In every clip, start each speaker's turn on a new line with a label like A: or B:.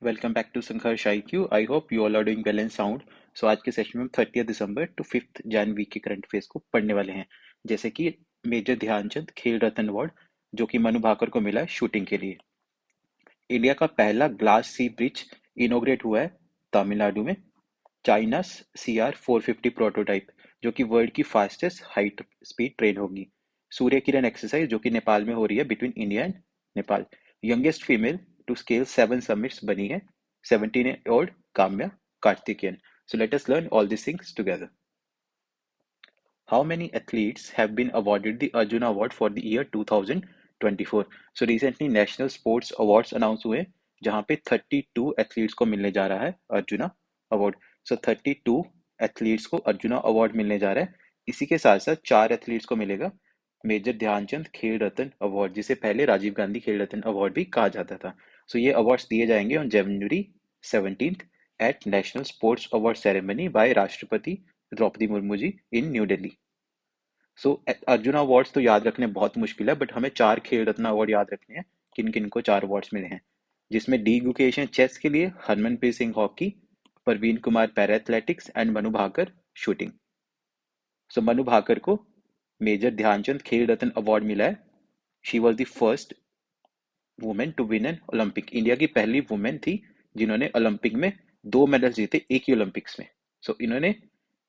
A: Welcome back to Sangharsh IQ। I hope you all are doing well and sound. So आज के session में हम 30 December two 5 जनवरी के current affairs को पढ़ने वाले हैं। जैसे कि मेजर ध्यानचंद खेल रत्न अवार्ड जो कि मनु भाकर को मिला है शूटिंग के लिए। इंडिया का पहला ग्लास सी ब्रिज इनोग्रेट हुआ है तमिलनाडु में। चाइना CR-450 प्रोटोटाइप जो कि वर्ल्ड की फास्टेस्ट हाई स्पीड ट्रेन होगी। सूर्य किरण एक्सरसाइज जो कि नेपाल में हो रही है between India and Nepal. Youngest female to scale 7 summits बनी है 17 year old Kamya Karthikeyan. So let us learn all these things together. How many athletes have been awarded the Arjuna Award for the year 2024? So recently National Sports Awards announce हुए जहाँ पे 32 athletes को मिलने जा रहा है अर्जुना अवार्ड। सो 32 एथलीट्स को arjuna award मिलने जा रहा है। इसी के साथ साथ 4 एथलीट्स को मिलेगा मेजर ध्यानचंद खेल रत्न अवार्ड, जिसे पहले राजीव गांधी खेल रत्न अवार्ड भी कहा जाता था। सो ये अवार्ड्स दिए जाएंगे on January 17th at National Sports Award Ceremony by राष्ट्रपति द्रौपदी मुर्मू जी इन न्यू दिल्ली। सो अर्जुना अवार्ड्स तो याद रखने बहुत मुश्किल है, बट हमें 4 खेल रत्न अवार्ड याद रखने हैं। किन किन को 4 अवार्ड्स मिले हैं, जिसमें डी गुकेश हैं चेस के लिए, Harmanpreet Singh hockey, Praveen Kumar para athletics and Manu Bhaker shooting. So Manu Bhaker को मेजर ध्यानचंद खेल रत्न अवार्ड मिला है। She was the first women to win an Olympic. India की पहली वुमेन थी जिन्होंने ओलंपिक में 2 मेडल जीते एक ही ओलंपिक्स में। सो इन्होंने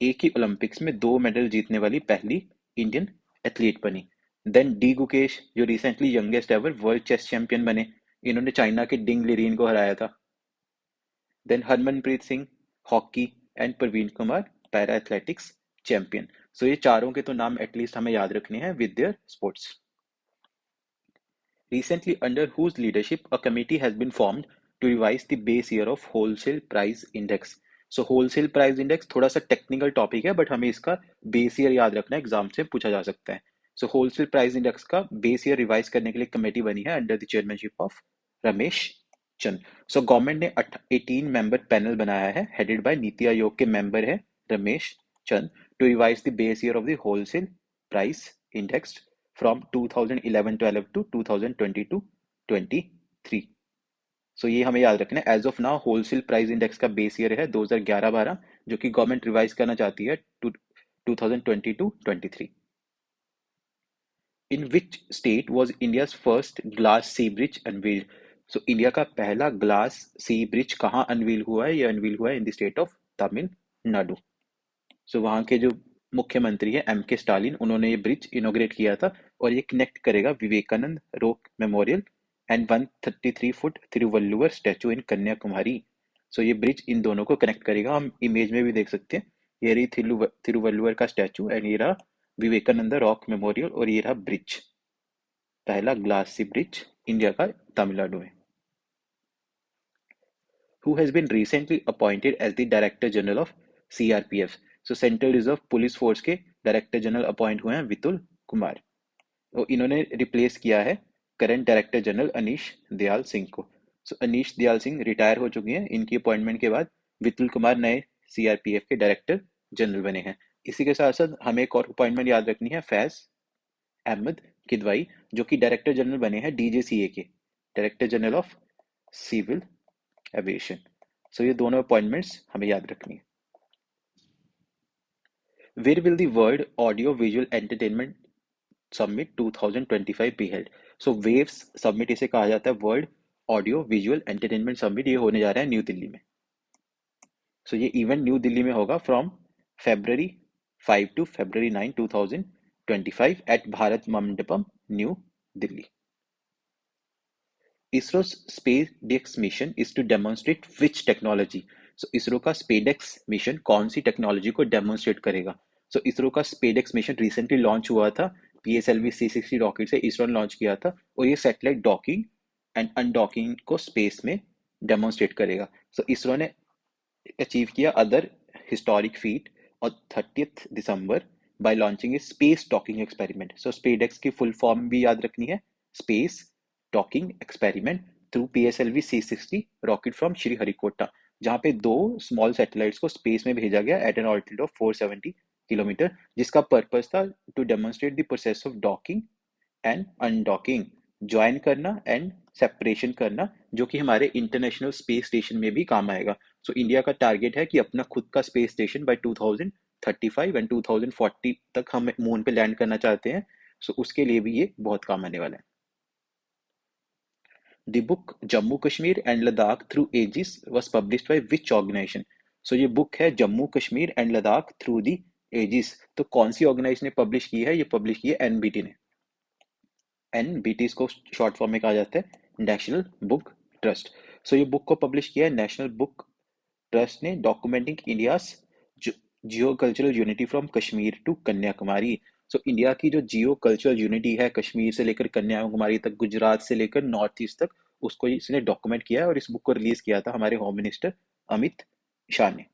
A: एक ही ओलंपिक्स में 2 मेडल जीतने वाली पहली इंडियन एथलीट बनी। देन डी गुकेश जो recently youngest ever world chess champion बने, इन्होंने चाइना के डिंग लिरिन को हराया था। Then Harmanpreet Singh hockey and Praveen Kumar para athletics champion. So ये चारों के तो नाम एटलीस्ट हमें याद रखने हैं with their sports. Recently, under whose leadership a committee has been formed to revise the base year of wholesale price index. So wholesale price index थोड़ा सा टेक्निकल टॉपिक है, बट हमें इसका बेस ईयर याद रखना है, एग्जाम से पूछा जा सकता है। सो होलसेल प्राइस इंडेक्स का बेस ईयर रिवाइज करने के लिए कमेटी बनी है under the chairmanship of Ramesh Chand. So government ने 18 मेंबर पैनल बनाया है हेडेड बाय नीति आयोग के मेंबर है Ramesh Chand to revise the base year of the wholesale price index from 2011-12 to 2022-23। So ये हमें याद रखना है। As of now wholesale price index का बेस ईयर है 2011-12, जो कि गवर्नमेंट रिवाइज करना चाहती है 2022-23। In which state was India's first glass sea bridge unveiled? So India का पहला ग्लास सी ब्रिज कहाँ अनवील हुआ है? ये अनवील हुआ है in the state of Tamil Nadu. So वहाँ के जो मुख्यमंत्री है MK स्टालिन, उन्होंने ये ब्रिज इनोग्रेट किया था और ये कनेक्ट करेगा Vivekananda Rock Memorial and 133 foot Thiruvalluvar statue in Kanyakumari. So ये ब्रिज इन दोनों को कनेक्ट करेगा। हम इमेज में भी देख सकते हैं, ये रही तिरुवल्लुवर का स्टैचू एंड ये रहा विवेकानंद रॉक मेमोरियल और ये रहा ब्रिज, पहला ग्लास सी ब्रिज इंडिया का तमिलनाडु में। who has been recently appointed as the Director General of CRPF. So central reserve police force के डायरेक्टर जनरल अपॉइंट हुए हैं विपुल कुमार। तो इन्होंने रिप्लेस किया है current director general Anish Dayal Singh को। सो अनीश दयाल सिंह रिटायर हो चुकी हैं। इनकी अपॉइंटमेंट के बाद विपुल कुमार नए CRPF के डायरेक्टर जनरल बने हैं। इसी के साथ साथ हमें एक और अपॉइंटमेंट याद रखनी है, फैज अहमद किदवाई, जो कि डायरेक्टर जनरल बने हैं DGCA के, director general of civil aviation. So ये दोनों अपॉइंटमेंट्स हमें याद रखनी है। Where will the World Audio Visual Entertainment Summit 2025 be held? So waves summit इसे कहा जाता है, world audio visual entertainment summit. ये होने जा रहा है न्यू दिल्ली में। सो ये इवेंट न्यू दिल्ली में होगा from February 5 to February 9 2025 at Bharat Mandapam New Delhi. ISRO's SpaceX mission is to demonstrate which technology? So ISRO का SpaceX मिशन कौन सी टेक्नोलॉजी को डेमोन्स्ट्रेट करेगा? सो इसरो का SpaceX मिशन रिसेंटली लॉन्च हुआ था, PSLV C60 रॉकेट से इसरो ने लॉन्च किया था, और ये सैटेलाइट डॉकिंग एंड अनडॉकिंग को स्पेस में डेमोन्स्ट्रेट करेगा। सो इसरो ने अचीव किया अदर हिस्टोरिक फीट और 30 दिसंबर by launching a space docking experiment. So SpaceX की फुल फॉर्म भी याद रखनी है, space docking experiment through PSLV C60 rocket from Sriharikota, जहां पे 2 स्मॉल सैटेलाइट्स को स्पेस में भेजा गया at an altitude of 470 kilometre, जिसका पर्पस था to demonstrate the process of docking and undocking, join करना एंड सेपरेशन करना, जो कि हमारे इंटरनेशनल स्पेस स्टेशन में भी काम आएगा। सो इंडिया का टारगेट है कि अपना खुद का स्पेस स्टेशन बाय 2035 एंड 2040 तक हम मून पे लैंड करना चाहते हैं। सो उसके लिए भी ये बहुत काम आने वाला है। The book Jammu Kashmir and Ladakh Through Ages was published by which organization? So ये बुक है Jammu Kashmir and Ladakh through the ages. तो कौन सी ऑर्गेनाइजेशन ने पब्लिश की है? ये पब्लिश की है एनबीटी ने। एनबीटी इसको शॉर्ट फॉर्म में कहा जाता है नेशनल बुक ट्रस्ट। सो ये बुक को पब्लिश किया है नेशनल बुक ट्रस्ट ने, documenting India's geo cultural unity from Kashmir to Kanyakumari. So India की जो जियो कल्चरल यूनिटी है कश्मीर से लेकर कन्याकुमारी तक, गुजरात से लेकर नॉर्थ ईस्ट तक, उसको इसने डॉक्यूमेंट किया है और इस बुक को रिलीज किया था हमारे होम मिनिस्टर अमित शाह ने।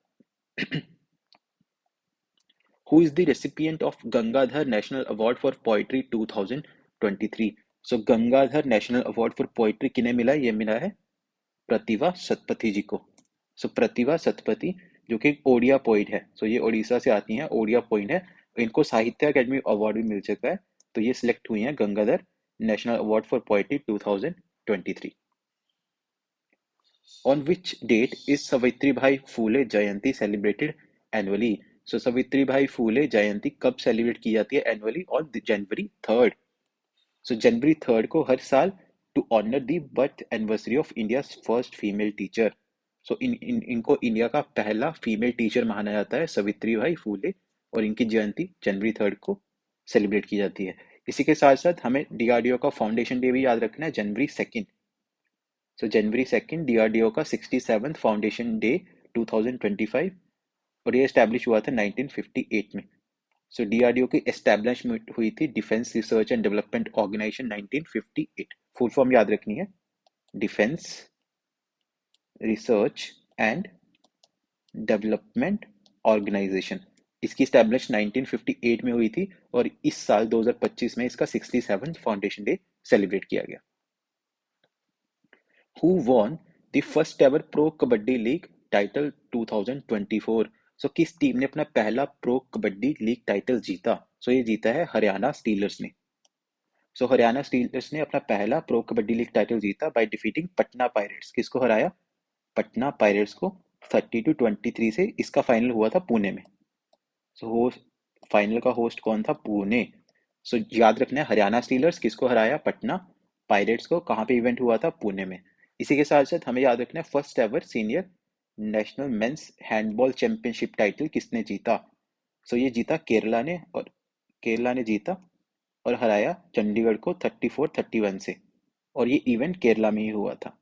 A: Who is the recipient of Gangadhar National Award for Poetry 2023? So Gangadhar national award for poetry किन्हें मिला? ये मिला है प्रतिभा सतपथी जी को। सो प्रतिभा सतपथी जो कि एक ओडिया पोइट है, सो ये उड़ीसा से आती हैं, ओडिया पोइट है, इनको साहित्य अकेडमी अवार्ड भी मिल चुका है। तो ये सिलेक्ट हुई हैं Gangadhar national award for poetry 2023। On which date is Savitribai Phule Jayanti celebrated annually? So Savitribai Phule Jayanti कब सेलिब्रेट की जाती है annually? On January 3rd। So January 3rd को हर साल to honour the birth anniversary of India first female teacher. So इनको India का पहला फीमेल टीचर माना जाता है सावित्री भाई फूले, और इनकी जयंती जनवरी 3rd को सेलिब्रेट की जाती है। इसी के साथ साथ हमें डीआरडीओ का फाउंडेशन डे भी याद रखना है, जनवरी 2nd। सो जनवरी 2nd डीआरडीओ का 67th फाउंडेशन डे 2025, और ये एस्टैब्लिश हुआ था 1958 में। सो डीआरडीओ की एस्टैब्लिशमेंट हुई थी Defence Research and Development Organisation 1958। Full form याद रखनी है, Defence Research and Development Organisation. इसकी स्टैब्लिश 1958 में हुई थी और इस साल 2025 में इसका 67th फाउंडेशन डे सेलिब्रेट किया गया। Who won the first ever Pro Kabaddi League title 2024? सो किस टीम ने अपना पहला प्रो कबड्डी लीग टाइटल जीता? सो ये जीता है हरियाणा स्टीलर्स ने। सो हरियाणा स्टीलर्स ने अपना पहला प्रो कबड्डी लीग टाइटल जीता बाय डिफीटिंग पटना पायरेट्स। किसको हराया? पटना पायरेट्स को 30-23 से। इसका फाइनल हुआ था पुणे में। सो होस्ट, फाइनल का होस्ट कौन था? पुणे। सो याद रखना है, हरियाणा स्टीलर्स किसको हराया? पटना पायरेट्स को। कहाँ पे इवेंट हुआ था? पुणे में। इसी के साथ साथ हमें याद रखना है, first ever senior national men's handball championship title किसने जीता? सो ये जीता केरला ने, और केरला ने जीता और हराया चंडीगढ़ को 34-31 से, और ये इवेंट केरला में ही हुआ था।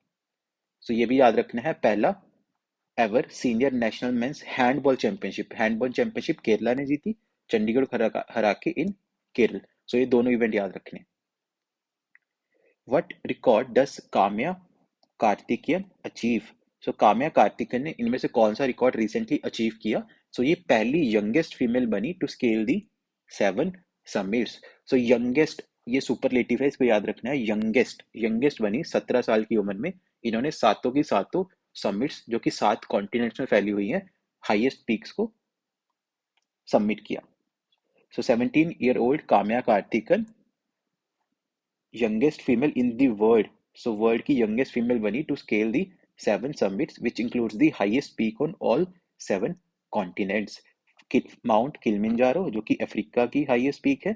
A: सो ये भी याद रखना है, पहला ever senior national men's handball championship Kerala ने जीती, चंडीगढ़ को हरा के इन केरल। सो ये दोनों इवेंट याद रखने। What record does Kamya Karthikeyan achieve? So Kamya Karthikeyan ने इनमें से कौन सा रिकॉर्ड रिसेंटली अचीव किया? सो ये पहली यंगेस्ट फीमेल बनी to scale the 7 summits. So youngest, ये सुपरलेटिव है, इसको याद रखना है। यंगेस्ट बनी 17 साल की उम्र में, इन्होंने सातों की सातों समिट्स जो कि 7 कॉन्टिनेंट्स में फैली हुई हैं, हाईएस्ट पीक्स को सबमिट किया। सो 17-year-old Kamya Karthikeyan youngest female in the world. So world की youngest female बनी to scale the 7 summits which includes the highest peak on all 7 continents. Mount Kilimanjaro जो कि अफ्रीका की हाईएस्ट पीक है,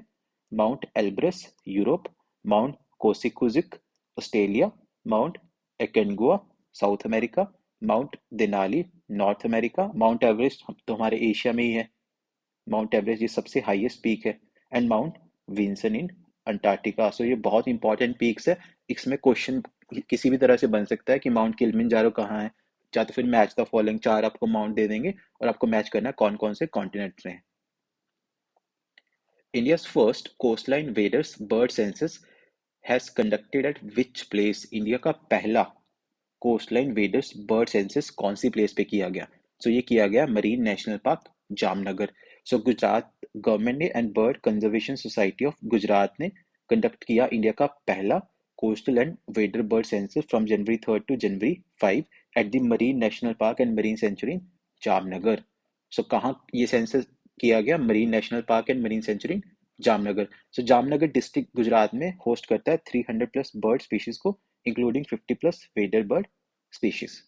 A: Mount Elbrus Europe, Mount Kosciuszko Australia, Mount Aconcagua South America, Mount Denali North America, Mount Everest तो हमारे Asia में ही है, mount Everest ये सबसे हाईएस्ट पीक है, and Mount Vinson in Antarctica. So ये बहुत इंपॉर्टेंट पीक्स है। इसमें क्वेश्चन किसी भी तरह से बन सकता है कि माउंट किलिमंजारो कहाँ है, या तो फिर मैच द फॉलोइंग, 4 आपको माउंट दे देंगे और आपको मैच करना है कौन कौन से कॉन्टिनेंट में है। India's first coastline waders bird census has conducted at which place? India का पहला कोस्टलाइन वेडर्स बर्ड सेंसस कौन सी प्लेस पे किया गया? सो ये किया गया Marine National Park Jamnagar. So Gujarat government ने and bird conservation society of Gujarat ने कंडक्ट किया इंडिया का पहला coastal and wader bird census from January 3rd to January 5 at the Marine National Park and Marine sanctuary Jamnagar. So कहाँ ये census किया गया? Marine National Park and Marine sanctuary Jamnagar. So Jamnagar district Gujarat में host करता है 300+ बर्ड स्पीशीज को including 50 plus waded bird species.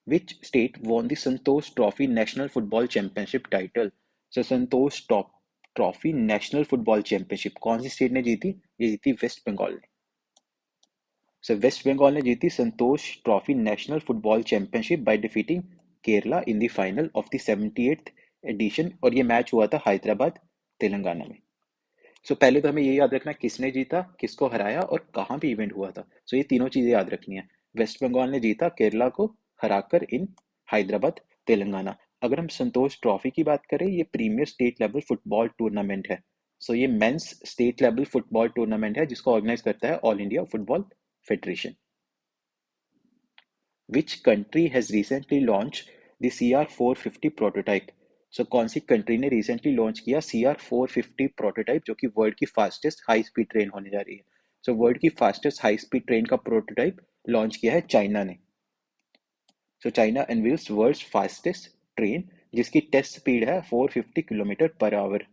A: Which state won the Santosh Trophy National Football Championship title? So Santosh Trophy national football championship कौन सी state ने जीती? ये जीती waste Bengal ने। सो वेस्ट बंगाल ने जीती Santosh Trophy national football championship by defeating Kerala in the final of the 78th edition, और ये मैच हुआ था हैदराबाद तेलंगाना में। सो पहले तो हमें ये याद रखना किसने जीता, किसको हराया और कहाँ पे इवेंट हुआ था। सो ये तीनों चीजें याद रखनी है। वेस्ट बंगाल ने जीता केरला को हराकर इन हैदराबाद तेलंगाना। अगर हम संतोष ट्रॉफी की बात करें, ये premier state level football tournament है। सो ये men's state level football tournament है जिसको ऑर्गेनाइज करता है All India Football Federation. Which country has recently launched the CR450 prototype? So कौन सी कंट्री ने रिसेंटली लॉन्च किया CR450 प्रोटोटाइप, जो कि वर्ल्ड की फास्टेस्ट हाई स्पीड ट्रेन होने जा रही है। सो वर्ल्ड की फास्टेस्ट हाई स्पीड ट्रेन का प्रोटोटाइप लॉन्च किया है चाइना ने। So China unveils world's fastest train जिसकी टेस्ट स्पीड है 450 kilometre per hour.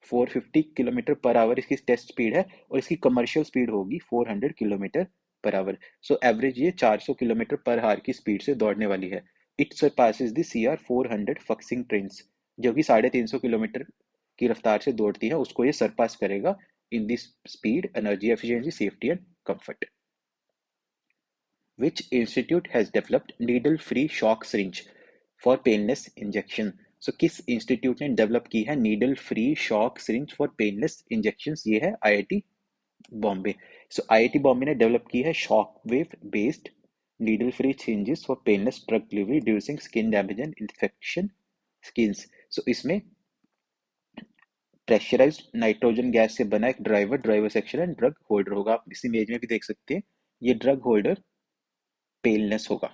A: 450 kilometre per hour इसकी टेस्ट स्पीड है और इसकी कमर्शियल स्पीड होगी 400 kilometre per our. So average ये 400 किलोमीटर पर आवर की स्पीड से दौड़ने वाली है। It surpasses the CR400 Fuxing trains, जो कि 350 किलोमीटर की रफ्तार से दौड़ती है, उसको ये सरपास करेगा in this speed, energy efficiency, safety and comfort. Which institute has developed needle-free shock syringe for painless injection? So किस इंस्टीट्यूट ने डेवलप की है needle free shock syringe for painless injections? ये है IIT बॉम्बे। सो IIT बॉम्बे ने डेवलप की है shock wave based needle free syringes for painless drug delivery during skin damage and infection skins. So इसमें प्रेशराइज्ड नाइट्रोजन गैस से बना एक driver section and drug holder होगा। आप इस इमेज में भी देख सकते हैं, ये ड्रग होल्डर पेलनेस होगा।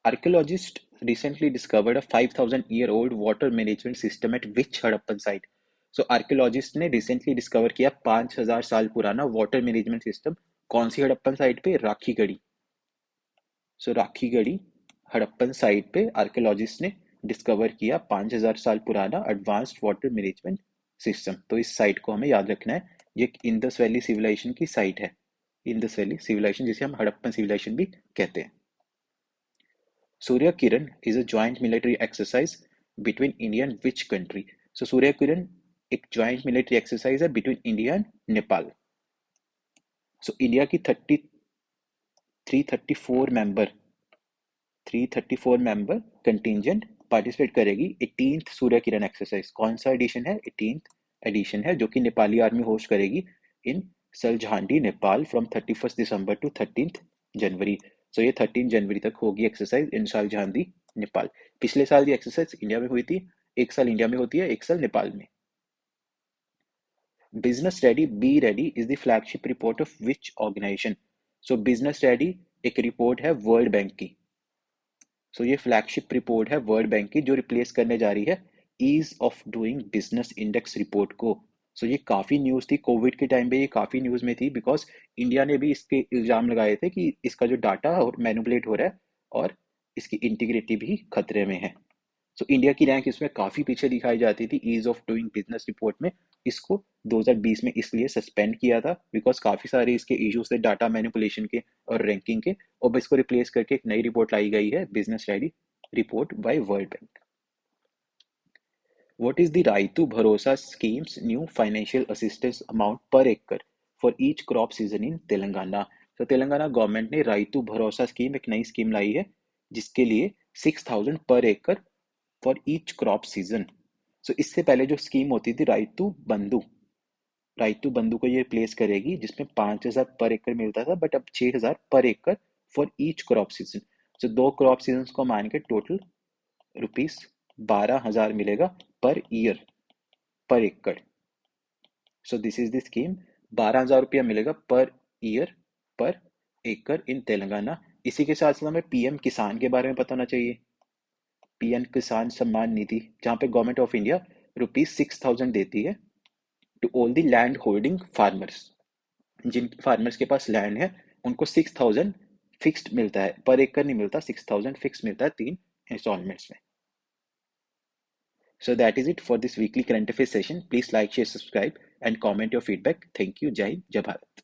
A: Archaeologists recently discovered a 5,000-year-old water management system at which Harappan site? So archaeologists ने recently discover किया 5,000 साल पुराना water management system कौन सी हड़प्पन साइट पे? राखीगढ़ी। सो राखीगढ़ी हड़प्पन साइट पे आर्कियोलॉजिस्ट ने डिस्कवर किया 5,000 साल पुराना एडवांस्ड वाटर मैनेजमेंट सिस्टम। तो इस साइट को हमें याद रखना है, ये इंडस वैली सिविलाइजेशन की साइट है। इंडस वैली सिविलाइजेशन जिसे हम हड़प्पन सिविलाइजेशन भी कहते हैं। Surya Kiran is a joint military exercise between India and which country? So Surya Kiran एक joint military exercise है between India and Nepal. So India की 334 member contingent participate करेगी 18th Surya Kiran exercise. कौन सा एडिशन है? 18th एडिशन है, जो कि नेपाली आर्मी होस्ट करेगी in Saljhandi Nepal from 31st December to 13th January. So ये 13 जनवरी तक होगी एक्सरसाइज इन सलझांडी नेपाल। पिछले साल ये एक्सरसाइज इंडिया में हुई थी, एक साल इंडिया में होती है, एक साल नेपाल में। Business ready B ready is the flagship report of which organisation? So business ready एक रिपोर्ट है वर्ल्ड बैंक की। सो ये फ्लैगशिप रिपोर्ट है वर्ल्ड बैंक की, जो रिप्लेस करने जा रही है ease of doing business index report को। सो ये काफ़ी न्यूज़ थी कोविड के टाइम पे, ये काफ़ी न्यूज़ में थी बिकॉज इंडिया ने भी इसके इल्ज़ाम लगाए थे कि इसका जो डाटा और मैनिपुलेट हो रहा है और इसकी इंटीग्रिटी भी खतरे में है। सो इंडिया की रैंक इसमें काफ़ी पीछे दिखाई जाती थी ease of doing business report में। इसको 2020 में इसलिए सस्पेंड किया था बिकॉज काफ़ी सारे इसके इश्यूज थे डाटा मैनिपुलेशन के और रैंकिंग के, और इसको रिप्लेस करके एक नई रिपोर्ट लाई गई है business ready report by world bank. What is the Raitu Bharosa scheme's new financial assistance amount per acre for each crop season in Telangana? तो तेलंगाना गवर्नमेंट ने राइतु भरोसा स्कीम एक नई स्कीम लाई है जिसके लिए 6,000 पर एकड़ फॉर ईच क्रॉप सीजन। सो इससे पहले जो स्कीम होती थी राइतु बंधु को ये रिप्लेस करेगी, जिसमें 5,000 पर एकड़ मिलता था, बट अब 6,000 पर एकड़ for each crop season. So 2 crop season को मान के टोटल रुपीज 12,000 मिलेगा पर ईयर पर एकड़। So this is the scheme, 12,000 रुपया मिलेगा पर ईयर पर एकड़ इन तेलंगाना। इसी के साथ साथ हमें PM किसान के बारे में पता होना चाहिए। PM किसान सम्मान निधि, जहाँ पे गवर्नमेंट ऑफ इंडिया ₹6,000 देती है to all the land holding farmers. जिन फार्मर्स के पास लैंड है उनको 6,000 फिक्स्ड मिलता है, पर एकड़ नहीं मिलता, 6,000 फिक्स मिलता है 3 इंस्टॉलमेंट्स में। So that is it for this weekly current affairs session. Please like, share, subscribe, and comment your feedback. Thank you. Jai Hind, Jai Bharat.